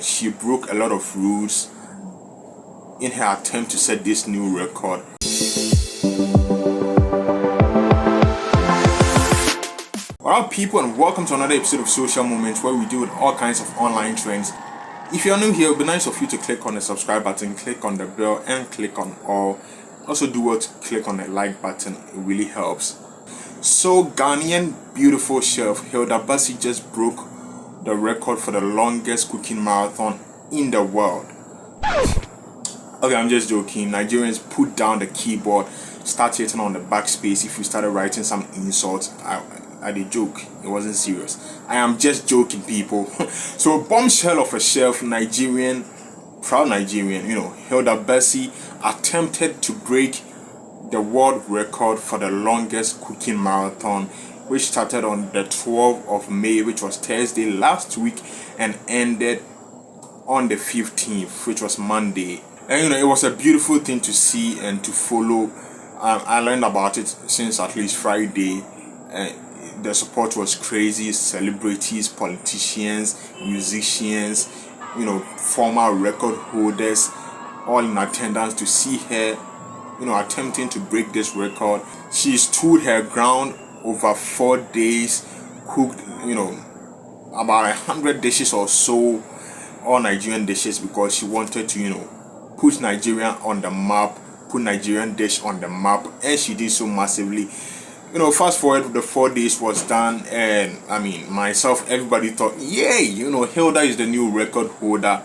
she broke a lot of rules in her attempt to set this new record. What up, people, and welcome to another episode of Social Moments, where we deal with all kinds of online trends. If you're new here, it would be nice of you to click on the subscribe button, click on the bell, and click on all. Also do what? Click on the like button. It really helps. So, Ghanaian beautiful chef Hilda Baci just broke the record for the longest cooking marathon in the world. Okay, I'm just joking. Nigerians, put down the keyboard, start hitting on the backspace if you started writing some insults. I did joke. It wasn't serious. I am just joking, people. So, a bombshell of a chef, proud Nigerian, Hilda Baci attempted to break the world record for the longest cooking marathon, which started on the 12th of May, which was Thursday last week, and ended on the 15th, which was Monday. And it was a beautiful thing to see and to follow. I learned about it since at least Friday. The support was crazy. Celebrities, politicians, musicians, former record holders, all in attendance to see her, attempting to break this record. She stood her ground over 4 days, cooked, about 100 dishes or so, all Nigerian dishes, because she wanted to, put Nigeria on the map, put Nigerian dish on the map, and she did so massively. Fast forward, the 4 days was done, and myself, everybody thought, yay, Hilda is the new record holder,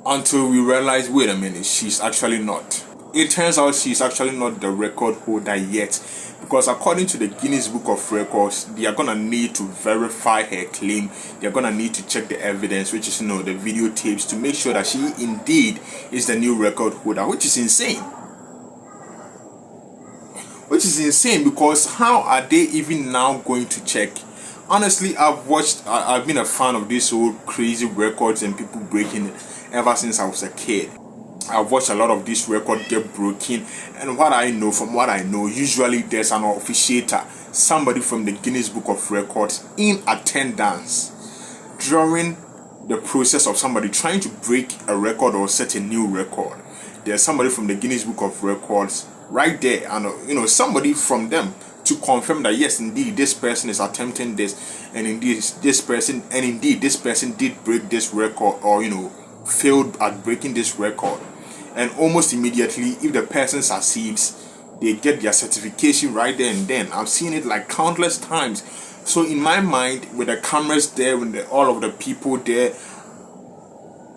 until we realized, wait a minute, she's actually not. It turns out she's actually not the record holder yet, because according to the Guinness Book of Records, they are gonna need to verify her claim. They're gonna need to check the evidence, which is the videotapes, to make sure that she indeed is the new record holder, which is insane. Because how are they even now going to check? Honestly, I've been a fan of this whole crazy records and people breaking it ever since I was a kid. I've watched a lot of these records get broken, and from what I know, usually there's an officiator, somebody from the Guinness Book of Records in attendance during the process of somebody trying to break a record or set a new record. There's somebody from the Guinness Book of Records right there, and somebody from them to confirm that yes, indeed, this person is attempting this, and indeed this person did break this record, or failed at breaking this record. And almost immediately, if the person succeeds, they get their certification right there and then. I've seen it like countless times. So in my mind, with the cameras there, with all of the people there,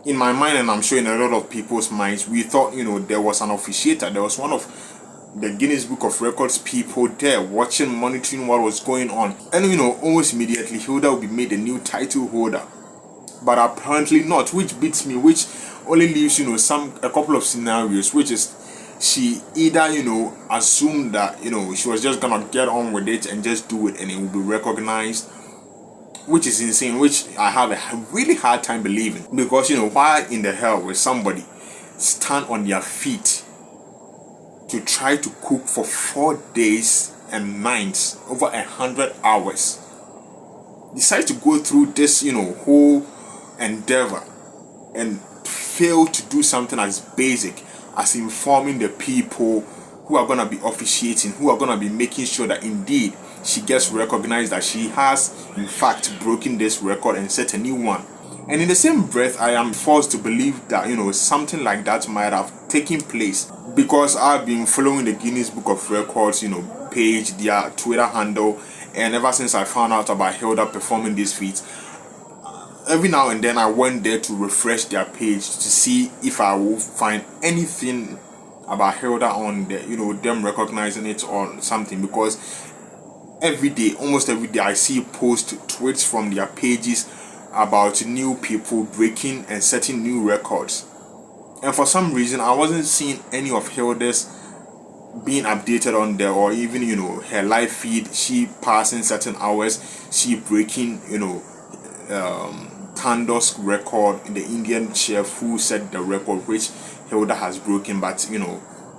in my mind, and I'm sure in a lot of people's minds, we thought, there was an officiator. There was one of the Guinness Book of Records people there watching, monitoring what was going on. And almost immediately, Hilda will be made a new title holder. But apparently not, which beats me, which only leaves, a couple of scenarios, which is she either, assumed that, she was just gonna get on with it and just do it and it will be recognized, which is insane, which I have a really hard time believing. Because, why in the hell will somebody stand on their feet to try to cook for 4 days and nights, over 100 hours, decide to go through this, whole endeavor and fail to do something as basic as informing the people who are going to be officiating, who are going to be making sure that indeed she gets recognized, that she has in fact broken this record and set a new one. And in the same breath, I am forced to believe that something like that might have taken place, because I've been following the Guinness Book of Records page, their Twitter handle, and ever since I found out about Hilda performing these feats, every now and then I went there to refresh their page to see if I will find anything about Hilda on there, them recognizing it or something. Because almost every day, I see tweets from their pages about new people breaking and setting new records. And for some reason, I wasn't seeing any of Hilda's being updated on there, or even her live feed, she passing certain hours, she breaking Tando's record, the Indian chef who set the record, which Hilda has broken, but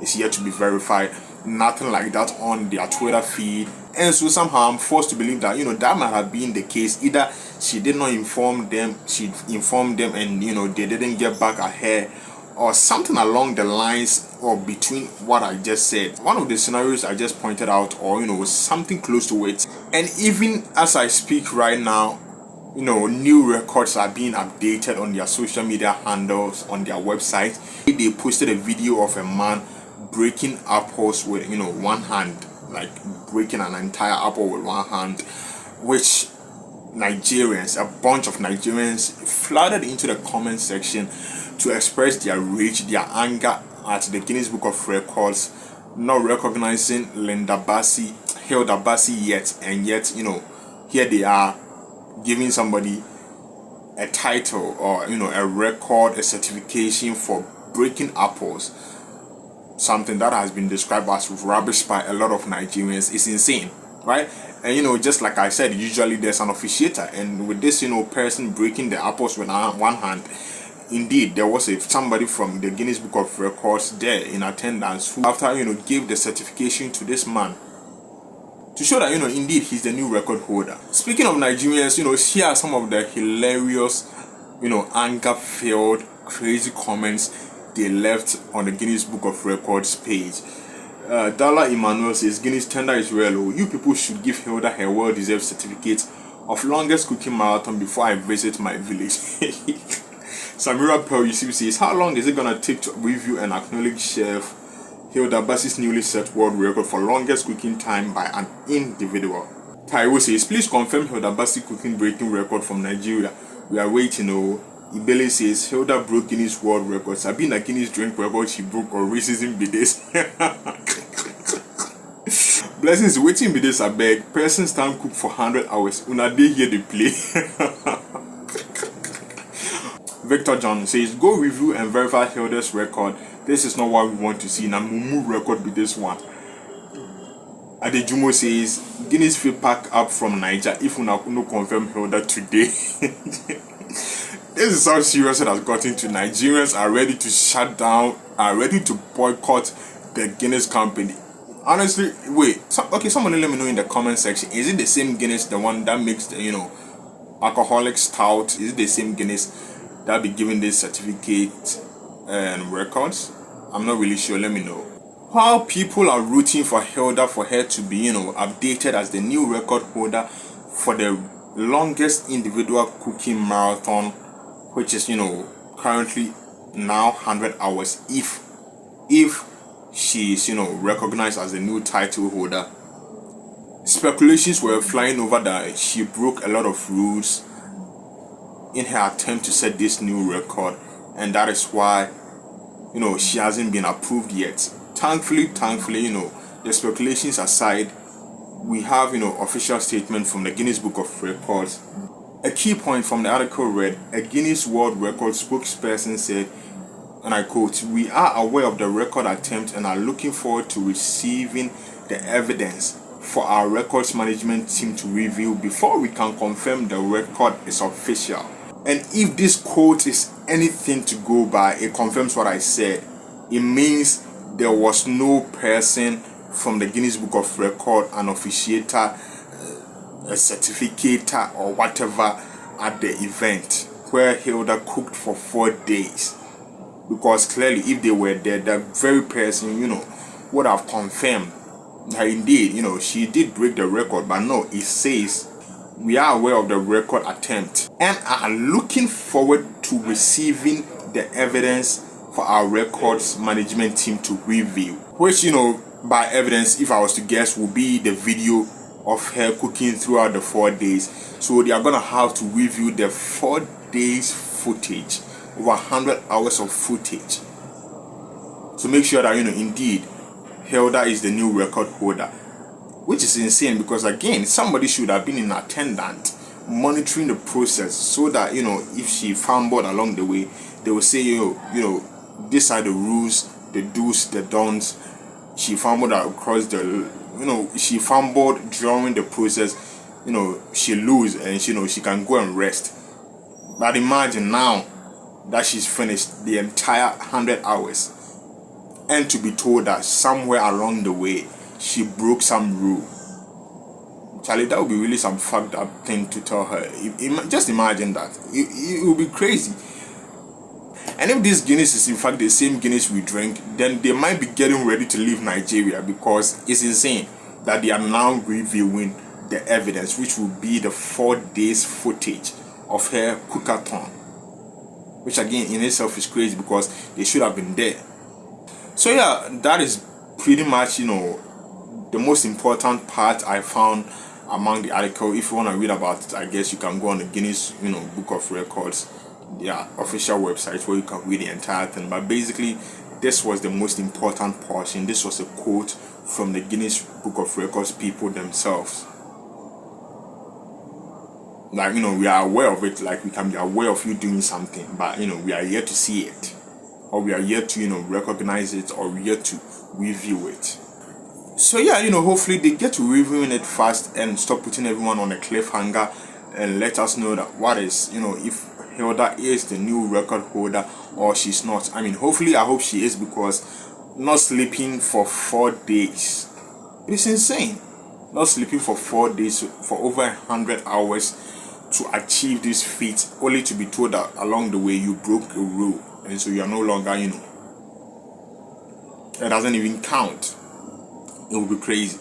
is yet to be verified. Nothing like that on their Twitter feed, And so somehow I'm forced to believe that, that might have been the case. Either she did not inform them, she informed them and, they didn't get back at her, or something along the lines or between what I just said. One of the scenarios I just pointed out, or, was something close to it. And even as I speak right now, new records are being updated on their social media handles, on their website. They posted a video of a man breaking apples with, one hand, like breaking an entire apple with one hand, which Nigerians, a bunch of Nigerians, flooded into the comment section to express their rage, their anger at the Guinness Book of Records not recognizing Hilda Baci yet, and yet, here they are giving somebody a title or, a record, a certification for breaking apples. Something that has been described as rubbish by a lot of Nigerians. Is insane, right? And just like I said, usually there's an officiator, and with this person breaking the apples with one hand, indeed there was somebody from the Guinness Book of Records there in attendance who, after gave the certification to this man to show that indeed he's the new record holder. Speaking of Nigerians, here are some of the hilarious, anger-filled, crazy comments they left on the Guinness Book of Records page. Dala Emmanuel says, Guinness tender is real. Oh, you people should give Hilda her well-deserved certificate of longest cooking marathon before I visit my village. Samira Pearl Yusuf says, how long is it gonna take to review and acknowledge Chef Hilda Baci's newly set world record for longest cooking time by an individual? Taiwo says, please confirm Hilda Baci cooking breaking record from Nigeria. We are waiting. Oh. Ibele says, Hilda broke Guinness World Records. I've been a Guinness drink record she broke, or racism be this. Blessings waiting be this, I beg. Person stand cook for 100 hours. Una dey hear the play. Victor John says, go review and verify Hilda's record. This is not what we want to see. Na mumu record be this one. Adejumo says, Guinness fee pack up from Niger if una no confirm Hilda today. This is how serious it has gotten to. Nigerians are ready to shut down, are ready to boycott the Guinness company. Honestly, wait. Someone let me know in the comment section. Is it the same Guinness, the one that makes the, alcoholic stout? Is it the same Guinness that be giving this certificate and records? I'm not really sure. Let me know. While people are rooting for Hilda, for her to be, updated as the new record holder for the longest individual cooking marathon, which is, currently now 100 hours, if she is, recognized as the new title holder. Speculations were flying over that she broke a lot of rules in her attempt to set this new record, and that is why, she hasn't been approved yet. Thankfully, the speculations aside, we have, official statement from the Guinness Book of Records. A key point from the article read, a Guinness World Records spokesperson said, and I quote, we are aware of the record attempt and are looking forward to receiving the evidence for our records management team to review before we can confirm the record is official. And if this quote is anything to go by, it confirms what I said. It means there was no person from the Guinness Book of Record, an officiator, a certificator or whatever at the event where Hilda cooked for 4 days. Because clearly if they were there, the very person, would have confirmed that indeed, she did break the record. But no, it says we are aware of the record attempt and are looking forward to receiving the evidence for our records management team to review. Which, by evidence, if I was to guess, will be the video of her cooking throughout the 4 days. So they are gonna have to review the 4 days footage, over 100 hours of footage, to make sure that indeed Hilda is the new record holder. Which is insane, because again, somebody should have been in attendance monitoring the process, so that if she fumbled along the way, they will say these are the rules, the do's, the don'ts. She fumbled across the she fumbled during the process, she lose, and she can go and rest. But imagine now that she's finished the entire 100 hours, and to be told that somewhere along the way she broke some rule. Charlie, that would be really some fucked up thing to tell her. Just imagine that. It would be crazy. And if this Guinness is in fact the same Guinness we drink, then they might be getting ready to leave Nigeria, because it's insane that they are now reviewing the evidence, which will be the 4 days footage of her cookathon, which again in itself is crazy because they should have been there. So yeah, that is pretty much, the most important part I found among the article. If you want to read about it, I guess you can go on the Guinness, Book of Records, their official website, where you can read the entire thing. But basically, this was the most important portion. This was a quote from the Guinness Book of Records people themselves. Like, we are aware of it, like we can be aware of you doing something, but we are yet to see it, or we are yet to recognize it, or we are yet to review it. So yeah, hopefully they get to reviewing it fast and stop putting everyone on a cliffhanger, and let us know that what is, if Hilda is the new record holder or she's not. I mean, hopefully I hope she is, because not sleeping for 4 days, it's insane. Not sleeping for 4 days, for over 100 hours, to achieve this feat, only to be told that along the way you broke a rule, and so you are no longer, it doesn't even count. It will be crazy.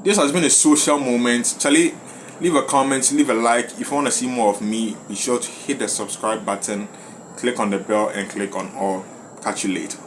This has been a social moment. Charlie, leave a comment, leave a like. If you want to see more of me, be sure to hit the subscribe button, click on the bell, and click on all. Catch you later.